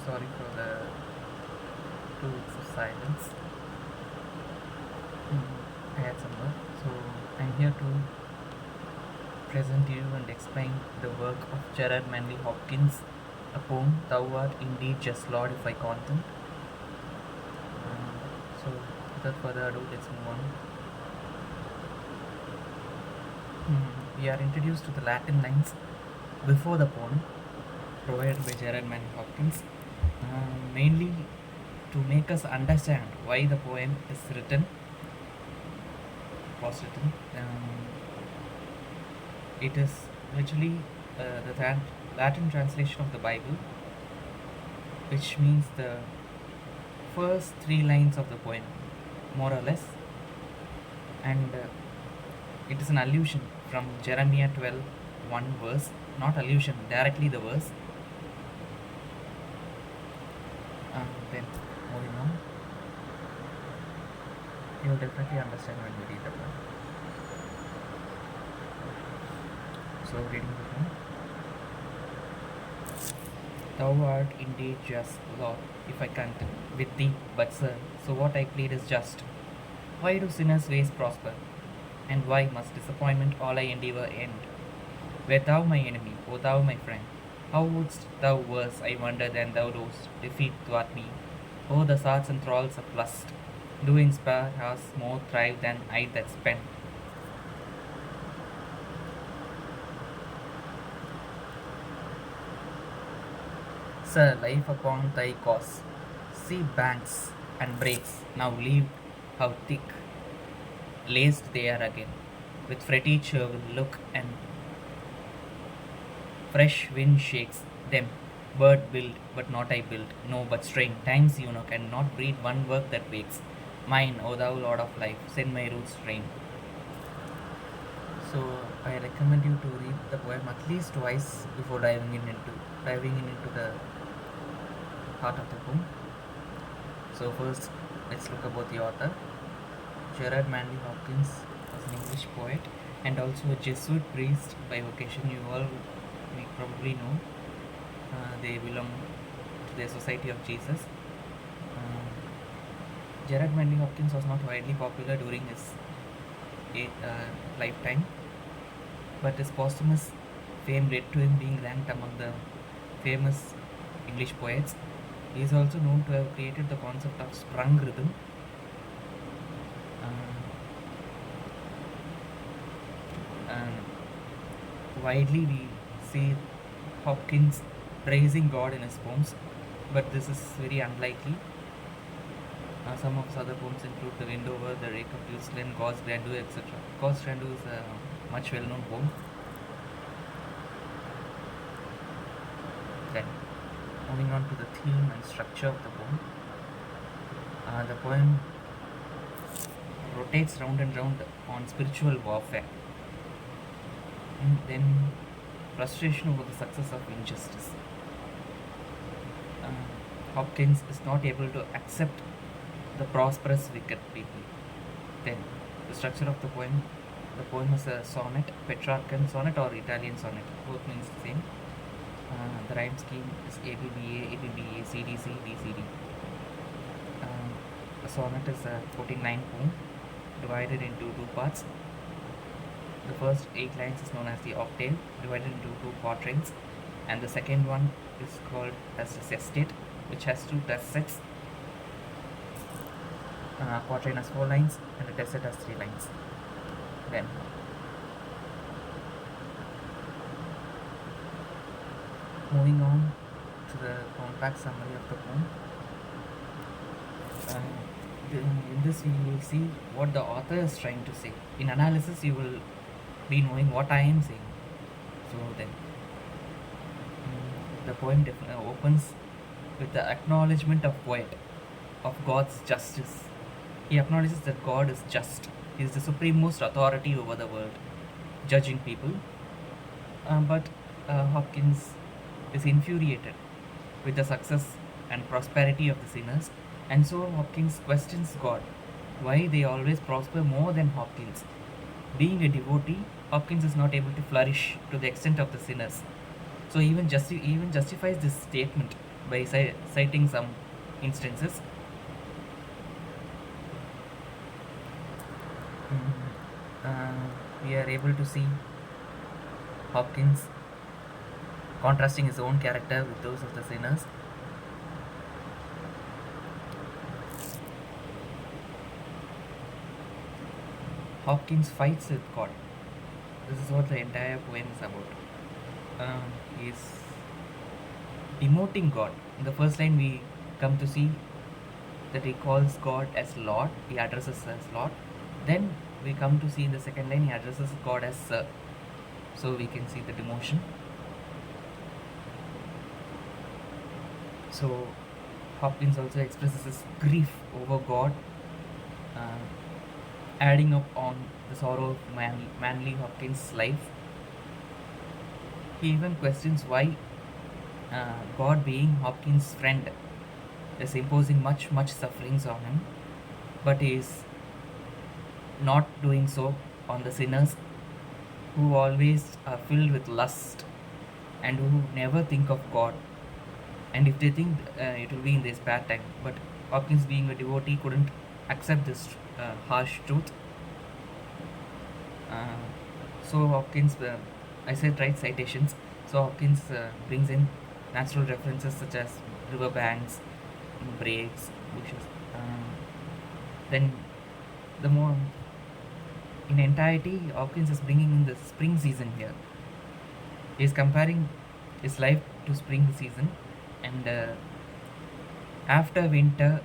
Sorry for the 2 weeks of silence. I had some work, so I'm here to present you and explain the work of Gerard Manley Hopkins, a poem, Thou art indeed just Lord if I content. So without further ado, let's move on. We are introduced to the Latin lines before the poem, provided by Gerard Manley Hopkins, mainly to make us understand why the poem is was written. It is literally the Latin translation of the Bible, which means the first 3 lines of the poem, more or less, and it is an allusion from Jeremiah 12:1 verse, not allusion, directly the verse. Then moving on, you will definitely understand when you read the poem. So reading the poem. Thou art indeed just, Lord, if I contend with thee, but sir, so what I plead is just. Why do sinners' ways prosper? And why must disappointment all I endeavour end? Were thou my enemy, O thou my friend, how wouldst thou worse, I wonder, than thou dost defeat thwart me? O the sarts and thralls of lust, do inspire us more thrive than I that spend. Sir, life upon thy cause, see banks and breaks now leave how thick, laced they are again, with fretty churl look and fresh wind shakes them. Bird build, but not I build, no but strain. Time's eunuch, and not breed one work that wakes. Mine, O thou Lord of life, send my roots strain. So I recommend you to read the poem at least twice before diving in into the heart of the poem. So first, let's look about the author. Gerard Manley Hopkins was an English poet and also a Jesuit priest by vocation. You all may probably know. They belong to the Society of Jesus. Gerard Manley Hopkins was not widely popular during his lifetime, but his posthumous fame led to him being ranked among the famous English poets. He is also known to have created the concept of sprung rhythm. Widely we see Hopkins praising God in his poems, but this is very unlikely. Some of his other poems include The Windover, The Rake of Usland, God's Grandeur, etc. God's Grandeur is a much well-known poem. Then, moving on to the theme and structure of the poem. The poem rotates round and round on spiritual warfare, and then frustration over the success of injustice. Hopkins is not able to accept the prosperous wicked people. Then, the structure of the poem is a sonnet, Petrarchan sonnet or Italian sonnet, both means the same. The rhyme scheme is ABBA, ABBA, CDC, DCD. A sonnet is a 14-line poem divided into 2 parts. The first 8 lines is known as the octave, divided into 2 quatrains, and the second one is called as the sestet, which has 2 test sets. Quatrain has 4 lines and the test set has 3 lines. Then, moving on to the compact summary of the poem. In this we will see what the author is trying to say. In analysis you will be knowing what I am saying. So then, the poem opens with the acknowledgement of poet of God's justice. He acknowledges that God is just. He is the supremest authority over the world, judging people. But Hopkins is infuriated with the success and prosperity of the sinners, and so Hopkins questions God, why they always prosper more than Hopkins. Being a devotee, Hopkins is not able to flourish to the extent of the sinners. So even justifies this statement by citing some instances. We are able to see Hopkins contrasting his own character with those of the sinners. Hopkins fights with God. This is what the entire poem is about. He is demoting God. In the first line, we come to see that he calls God as Lord, he addresses as Lord. Then we come to see in the second line, he addresses God as Sir. So we can see the demotion. So Hopkins also expresses his grief over God, adding up on the sorrow of Manley Hopkins' life. He even questions why God, being Hopkins' friend, is imposing much sufferings on him, but he is not doing so on the sinners who always are filled with lust and who never think of God. And if they think, it will be in their spare time. But Hopkins, being a devotee, couldn't accept this harsh truth. So Hopkins, I said right citations. So Hopkins brings in natural references such as riverbanks, breaks, bushes. Then the more in entirety, Hopkins is bringing in the spring season here. He is comparing his life to spring season, and after winter,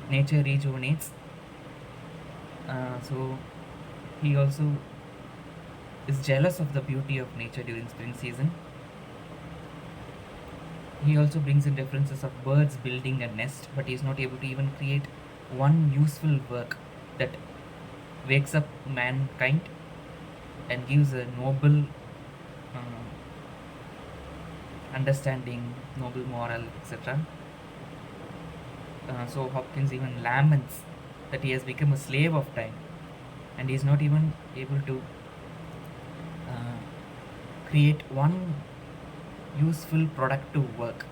nature rejuvenates. So he also is jealous of the beauty of nature during spring season. He also brings in references of birds building a nest, but he is not able to even create one useful work that wakes up mankind and gives a noble understanding, noble moral, etc. So Hopkins even laments that he has become a slave of time, and he is not even able to create one useful productive work.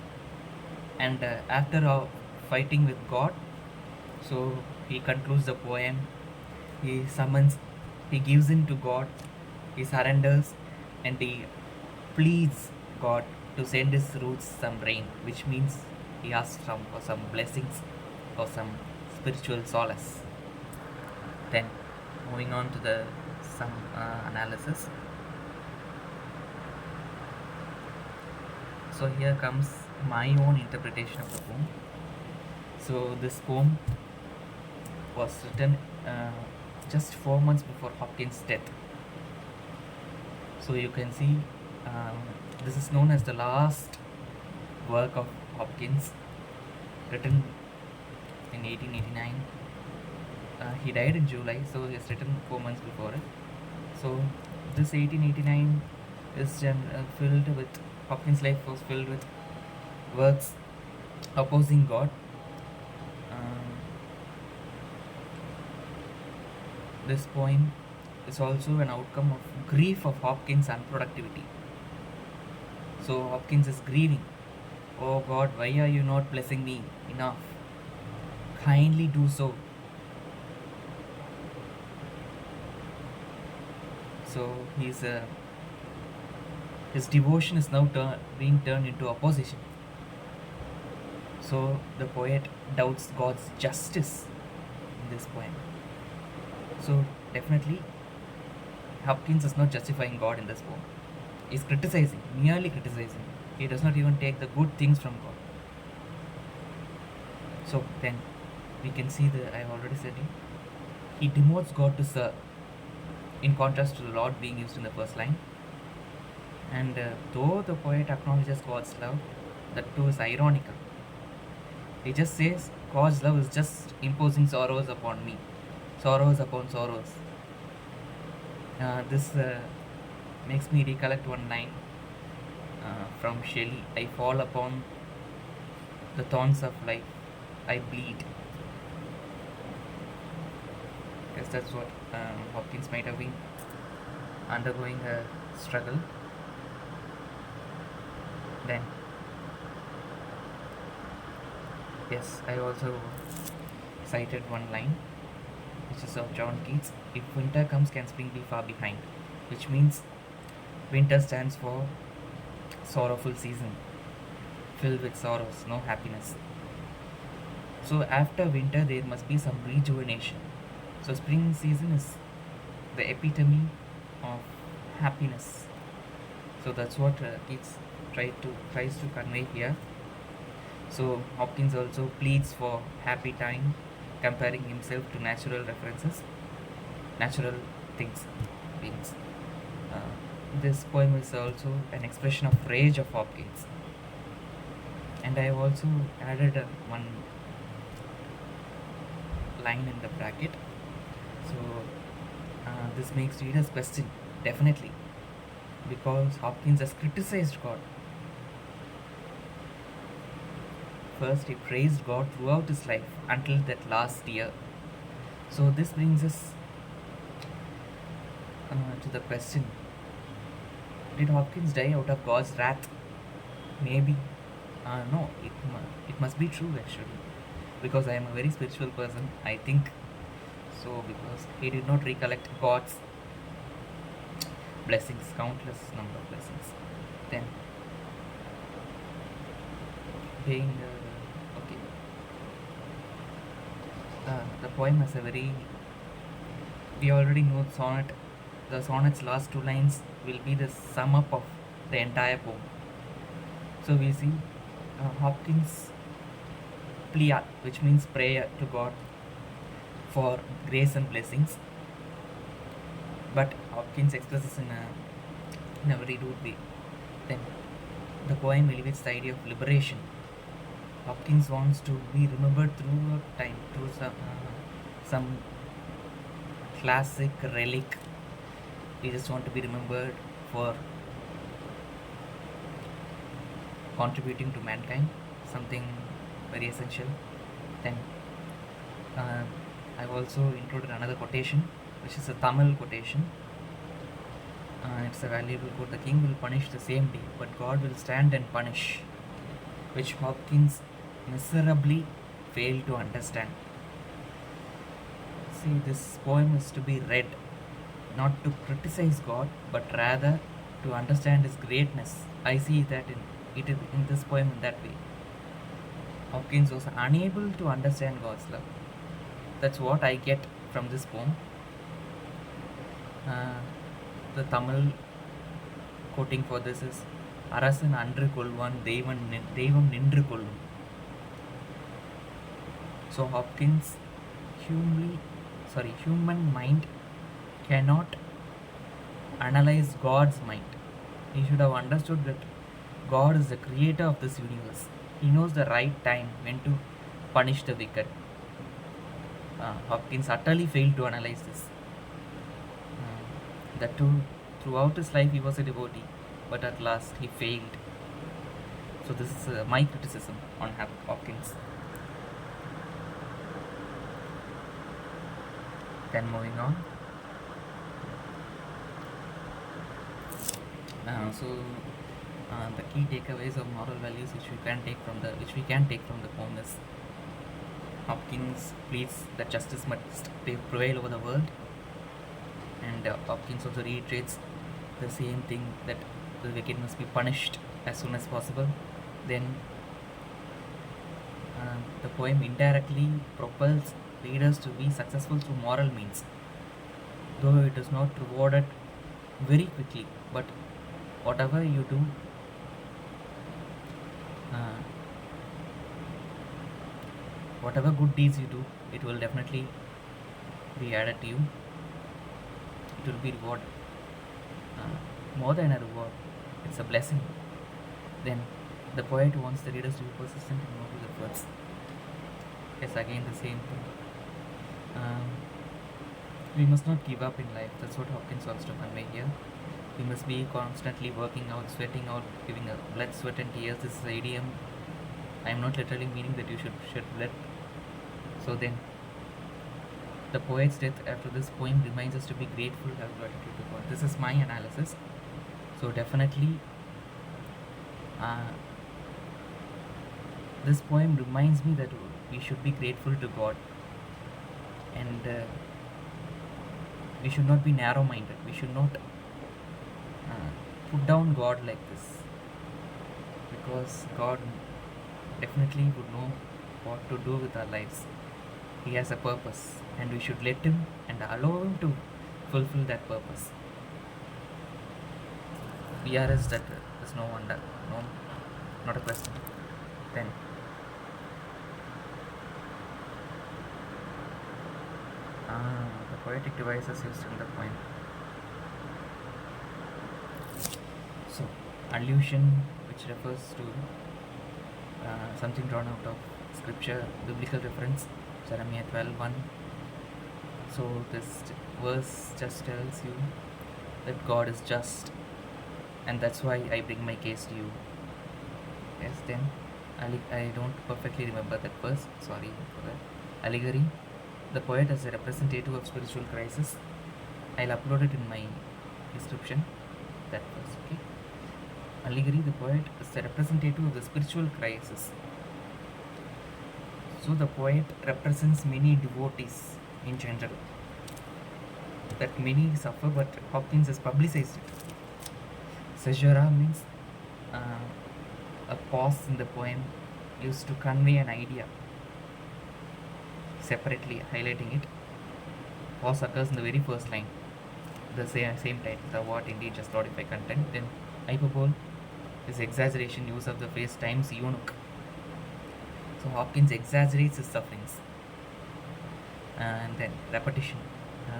And after fighting with God, so he concludes the poem. He gives in to God, he surrenders, and he pleads God to send his roots some rain, which means he asks for some blessings or some spiritual solace. Then moving on to some analysis. So here comes my own interpretation of the poem. So this poem was written just 4 months before Hopkins' death. So you can see this is known as the last work of Hopkins, written in 1889. He died in July, so he has written 4 months before it. So this 1889 is filled with, Hopkins' life was filled with works opposing God. This poem is also an outcome of grief of Hopkins' unproductivity. So Hopkins is grieving. Oh God, why are you not blessing me enough? Kindly do so. So his devotion is now being turned into opposition. So the poet doubts God's justice in this poem. So definitely Hopkins is not justifying God in this poem. He's criticizing, merely criticizing. He does not even take the good things from God. So then we can see I have already said it. He demotes God to Sir, in contrast to the Lord being used in the first line. And though the poet acknowledges God's love, that too is ironical. He just says God's love is just imposing sorrows upon me, sorrows upon sorrows. This makes me recollect one line from Shelley. I fall upon the thorns of life, I bleed. Yes, that's what Hopkins might have been undergoing a struggle. Then Yes, I also cited one line, which is of John Keats: "If winter comes, can spring be far behind?" Which means winter stands for sorrowful season, filled with sorrows, no happiness. So after winter, there must be some rejuvenation. So spring season is the epitome of happiness. So that's what Keats tries to convey here. So Hopkins also pleads for happy time, comparing himself to natural references, natural things, beings. This poem is also an expression of rage of Hopkins. And I have also added one line in the bracket. So this makes readers question, definitely, because Hopkins has criticized God. First, he praised God throughout his life until that last year. So this brings us to the question: did Hopkins die out of God's wrath? Maybe. No, it must be true actually, because I am a very spiritual person, I think so, because he did not recollect God's blessings, countless number of blessings. Then, being okay, the poem has a very. We already know sonnet. The sonnet's last two lines will be the sum up of the entire poem. So we see Hopkins' plea, which means prayer to God for grace and blessings. But Hopkins expresses in a very rude way. Then the poem elevates the idea of liberation. Hopkins wants to be remembered through time, through some classic relic. We just want to be remembered for contributing to mankind, something very essential. Then I've also included another quotation, which is a Tamil quotation. It's a valuable quote: "The king will punish the same day, but God will stand and punish," which Hopkins miserably failed to understand. See, this poem is to be read not to criticize God, but rather to understand His greatness. I see that in this poem in that way. Hopkins was unable to understand God's love. That's what I get from this poem. The Tamil quoting for this is "Arasan andru kolvan devam nindru kollum." So Hopkins human mind cannot analyze God's mind. He should have understood that God is the creator of this universe. He knows the right time when to punish the wicked. Hopkins utterly failed to analyze this. That too, throughout his life he was a devotee, but at last he failed. So this is my criticism on Hopkins. Then moving on. The key takeaways of moral values which we can take from the poem is: Hopkins pleads that justice must prevail over the world, and Hopkins also reiterates the same thing, that the wicked must be punished as soon as possible. Then the poem indirectly propels readers to be successful through moral means, though it is not rewarded very quickly. But whatever you do, whatever good deeds you do, it will definitely be added to you. It will be rewarded. More than a reward, it's a blessing. Then the poet wants the readers to be persistent in noble efforts. Yes, again the same thing. We must not give up in life. That's what Hopkins wants to convey here. We must be constantly working out, sweating out, giving a blood, sweat and tears. This is an idiom. I am not literally meaning that you should shed blood. So then, the poet's death after this poem reminds us to be grateful, have gratitude to God. This is my analysis. So definitely, This poem reminds me that we should be grateful to God, and we should not be narrow minded. We should not put down God like this, because God definitely would know what to do with our lives. He has a purpose, and we should let Him and allow Him to fulfill that purpose. BRS, that is no wonder. No, not a question. Then, the poetic devices used in the poem. So, allusion, which refers to something drawn out of scripture, biblical reference, Jeremiah 12:1. So this verse just tells you that God is just, and that's why I bring my case to you. Yes, then I don't perfectly remember that verse, sorry for that. Allegory, the poet as a representative of spiritual crisis. I'll upload it in my description, that verse, okay. Allegory, the poet is the representative of the spiritual crisis. So the poet represents many devotees in general. That many suffer, but Hopkins has publicized it. Caesura means a pause in the poem used to convey an idea, separately highlighting it. Pause occurs in the very first line, the same title, the what indeed just thought if I contend. Then hyperbole is exaggeration, use of the phrase times eunuch. So Hopkins exaggerates his sufferings. And then repetition.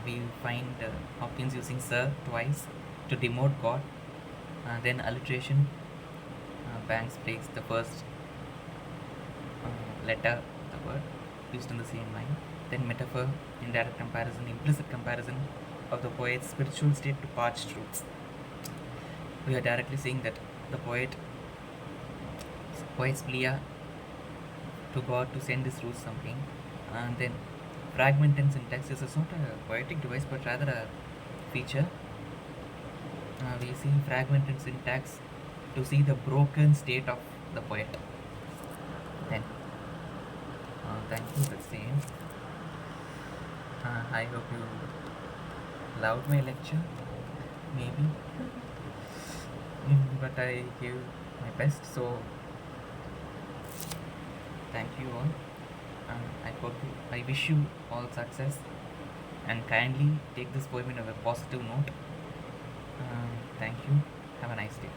We find Hopkins using sir twice to demote God. Then alliteration. Banks plays the first letter of the word used in the same line. Then metaphor, indirect comparison, implicit comparison of the poet's spiritual state to parched roots. We are directly saying that the poet's plea to God to send his roots something. And then fragment and syntax is not a poetic device but rather a feature. We see fragment and syntax to see the broken state of the poet. Then thank you for saying. I hope you loved my lecture, maybe. But I gave my best, so thank you all. I wish you all success, and kindly take this poem in a positive note. Thank you. Have a nice day.